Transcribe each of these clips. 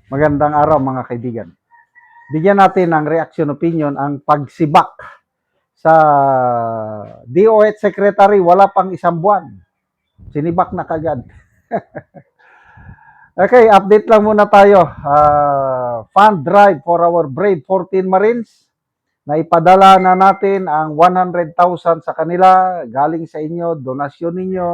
Magandang araw mga kaibigan. Bigyan natin ng reaction opinion ang pagsibak sa DOH Secretary wala pang isang buwan. Sinibak na kagad. Okay, update lang muna tayo. Fund drive for our brave 14 Marines. Naipadala na natin ang 100,000 sa kanila. Galing sa inyo, donasyon ninyo.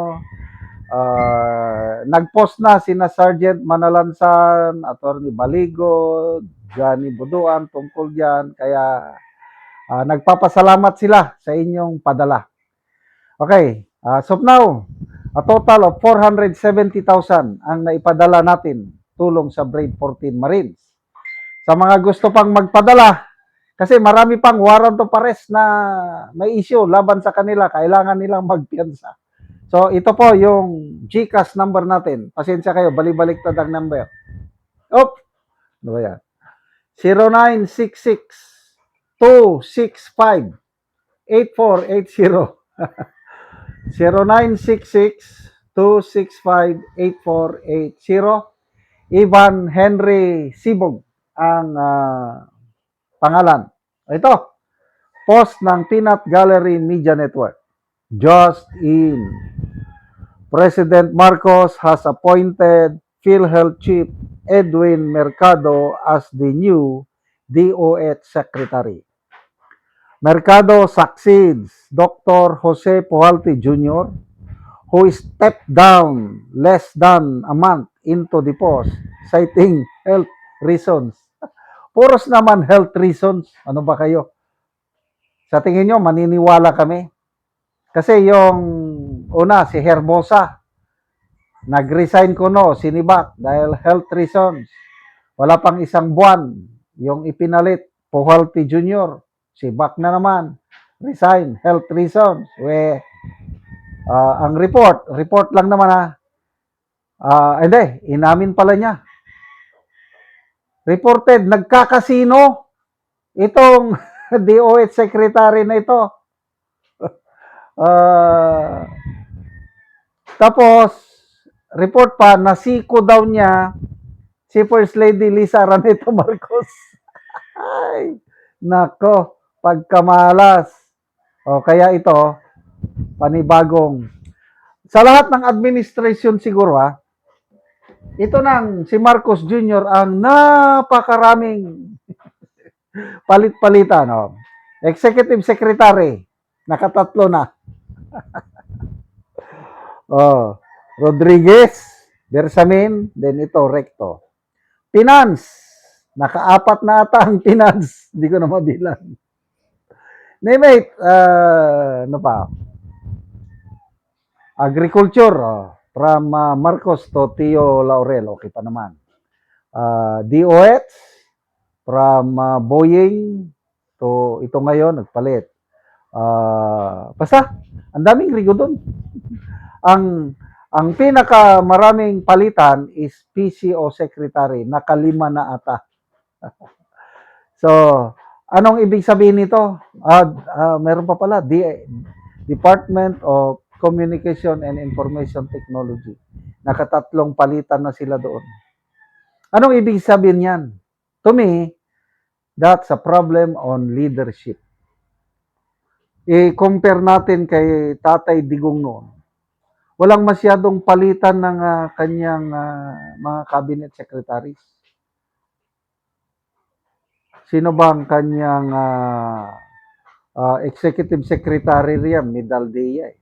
Nag-post na sina Sergeant Manalansan, Attorney Baligo, Johnny Buduan tungkol diyan. Kaya nagpapasalamat sila sa inyong padala. Okay, so now, a total of 470,000 ang naipadala natin tulong sa Brave 14 Marines. Sa mga gusto pang magpadala, kasi marami pang warrant of arrest na may issue laban sa kanila, kailangan nilang magpiyansa. So, ito po yung GCash number natin. Pasensya kayo, balik-baliktad ang number. Ano ba yan? 0966-265-8480. 0966-265-8480. Ivan Henry Sibog ang pangalan. Ito, post ng Peanut Gallery Media Network. Just in. President Marcos has appointed PhilHealth Chief Edwin Mercado as the new DOH Secretary. Mercado succeeds Dr. Jose Pujalte Jr., who stepped down less than a month into the post, citing health reasons. Puros naman health reasons. Ano ba kayo? Sa tingin nyo, maniniwala kami? Kasi yung una, si Herbosa, nag-resign sinibak dahil health reasons. Wala pang isang buwan, yung ipinalit, Pujalte Jr., sibak na naman, resign, health reasons. Ang report lang naman hindi, inamin pala niya. Reported, nagkakasino itong DOH secretary na ito. Tapos, report pa, nasiko daw niya si First Lady Lisa Raneta Marcos. Ay, nako, pagkamalas. Kaya ito, panibagong. Sa lahat ng administration siguro, ito nang si Marcos Jr. ang napakaraming palit-palitan. Executive Secretary, nakatatlo na. Rodriguez, Bersamin, then ito, Recto. Finance, nakaapat na ata ang finance. Hindi ko na mabilang. Name ano pa? Agriculture, from Marcos to Tio Laurel, okay pa naman. DOH, from Boying to ito ngayon, nagpalit. Basta, ang daming rigo doon. Ang pinaka maraming palitan is PCO Secretary, nakalima na ata. So, anong ibig sabihin nito? Meron pa pala, Department of Communication and Information Technology. Nakatatlong palitan na sila doon. Anong ibig sabihin yan? To me, that's a problem on leadership. I-compare natin kay Tatay Digong noon. Walang masyadong palitan ng kanyang mga cabinet secretaries. Sino ba ang kanyang executive secretary riyan? Medaldea eh.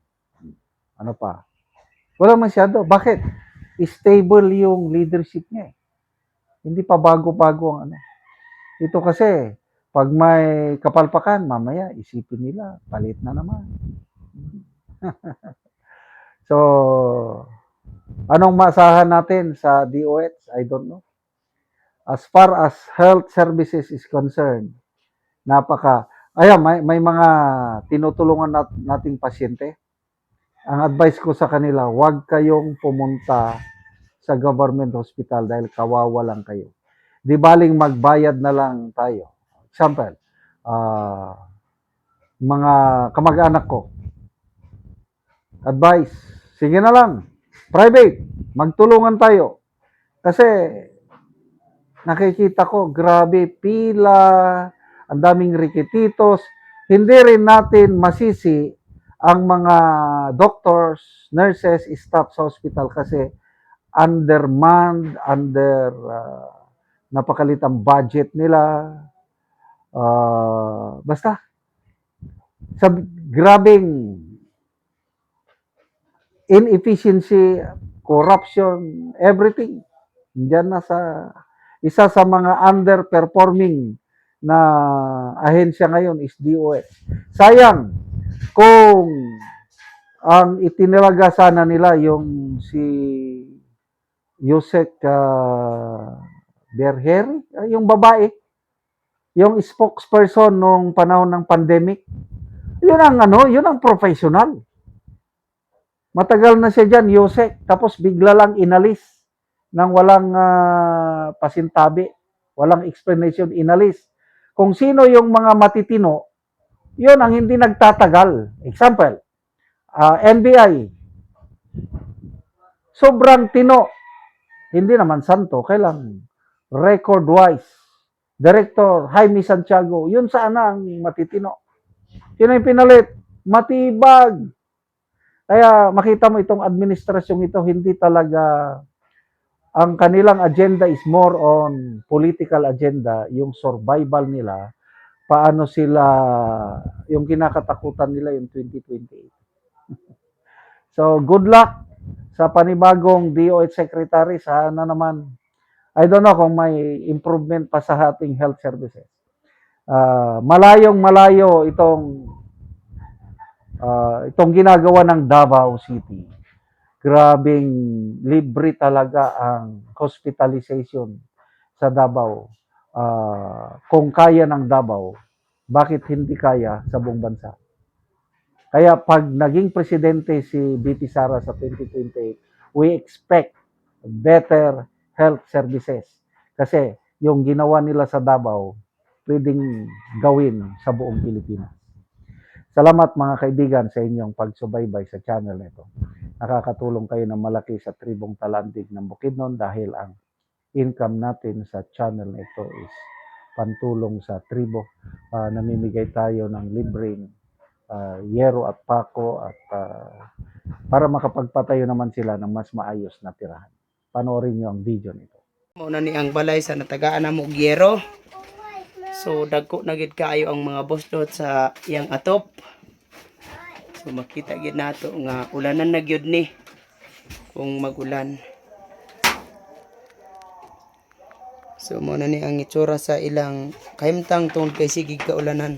Ano pa? Walang masyado. Bakit? Stable yung leadership niya eh. Hindi pa bago-bago ang ano. Ito kasi, pag may kapalpakan, mamaya isipin nila, palit na naman. So, anong maasahan natin sa DOH? I don't know. As far as health services is concerned, may mga tinutulungan nating pasyente. Ang advice ko sa kanila, huwag kayong pumunta sa government hospital dahil kawawa lang kayo. Di baling magbayad na lang tayo. Example, mga kamag-anak ko, advice, sige na lang, private, magtulungan tayo. Kasi nakikita ko, grabe, pila, ang daming rikititos. Hindi rin natin masisi ang mga doctors, nurses, staff sa hospital kasi undermanned, napakalit ang budget nila. Basta, sa grabing inefficiency, corruption, everything. Diyan na sa isa sa mga underperforming na ahensya ngayon is DOH. Sayang kung ang itinalaga sana nila yung si Yusek Berheri, yung babae, yung spokesperson nung panahon ng pandemic. Yun ang professional. Matagal na siya diyan, Yusek, tapos bigla lang inalis nang walang pasintabi, walang explanation, inalis. Kung sino yung mga matitino, yun ang hindi nagtatagal. Example, NBI, sobrang tino, hindi naman santo, kailang record-wise. Director Jaime Santiago, yun sana ang matitino. Sino yung pinalit? Matibag. Kaya makita mo itong administrasyong ito, hindi talaga, ang kanilang agenda is more on political agenda, yung survival nila, paano sila, yung kinakatakutan nila yung 2028. So, good luck sa panibagong DOH Secretary. Sana naman, I don't know kung may improvement pa sa ating health services. Malayong malayo itong ginagawa ng Davao City. Grabing libre talaga ang hospitalization sa Davao. Kung kaya ng Davao, bakit hindi kaya sa buong bansa? Kaya pag naging presidente si BP Sara sa 2028, we expect better health services. Kasi yung ginawa nila sa Davao, pwedeng gawin sa buong Pilipinas. Salamat mga kaibigan sa inyong pagsubaybay sa channel nito. Nakakatulong kayo ng malaki sa tribong Talandig ng Bukidnon dahil ang income natin sa channel nito is pantulong sa tribo. Namimigay tayo ng libreng yero at pako at para makapagpatayo naman sila ng mas maayos na tirahan. Panoorin nyo ang video nito. Muna ni ang balay sa natagaan na mo gyero. So dagko na gid kaayo ang mga bosdot sa iyang atop. So makita gid nato nga ulanan na gyud ni kung magulan. So muna ni ang itsura sa ilang kahimtang tungod kay sigig kaulanan.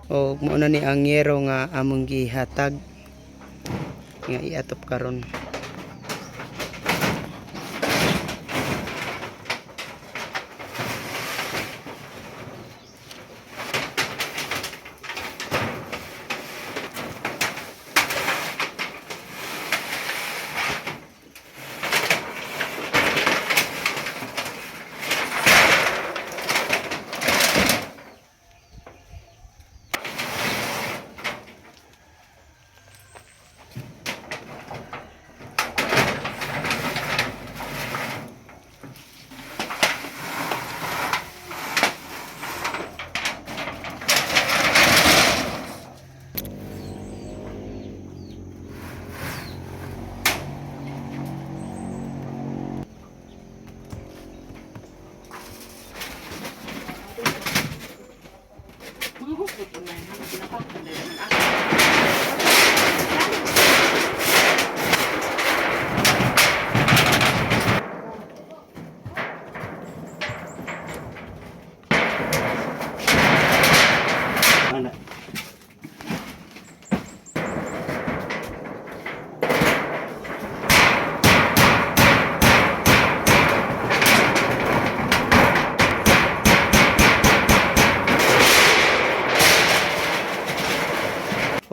O muna ni ang yero nga among gihatag nga iatop karon.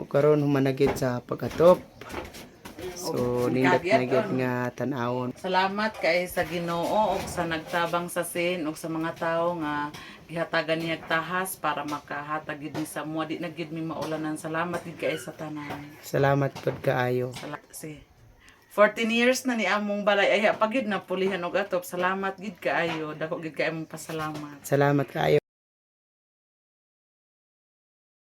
Karon humanagid sa pag-atop. So nindot na gyud nga tan-awon. Salamat kay sa Ginoo ug sa nagtabang sa sin ug sa mga tawo nga gihatagan niya tahas para makahatag gid ni sa mua di na gid mi maulanan. Salamat gid kay sa tanan. Salamat pud kaayo. Si 14 years na ni among balay ay pagid na pulihan og atop. Salamat gid kaayo. Dako gid kaayo mong pasalamat. Salamat kayo.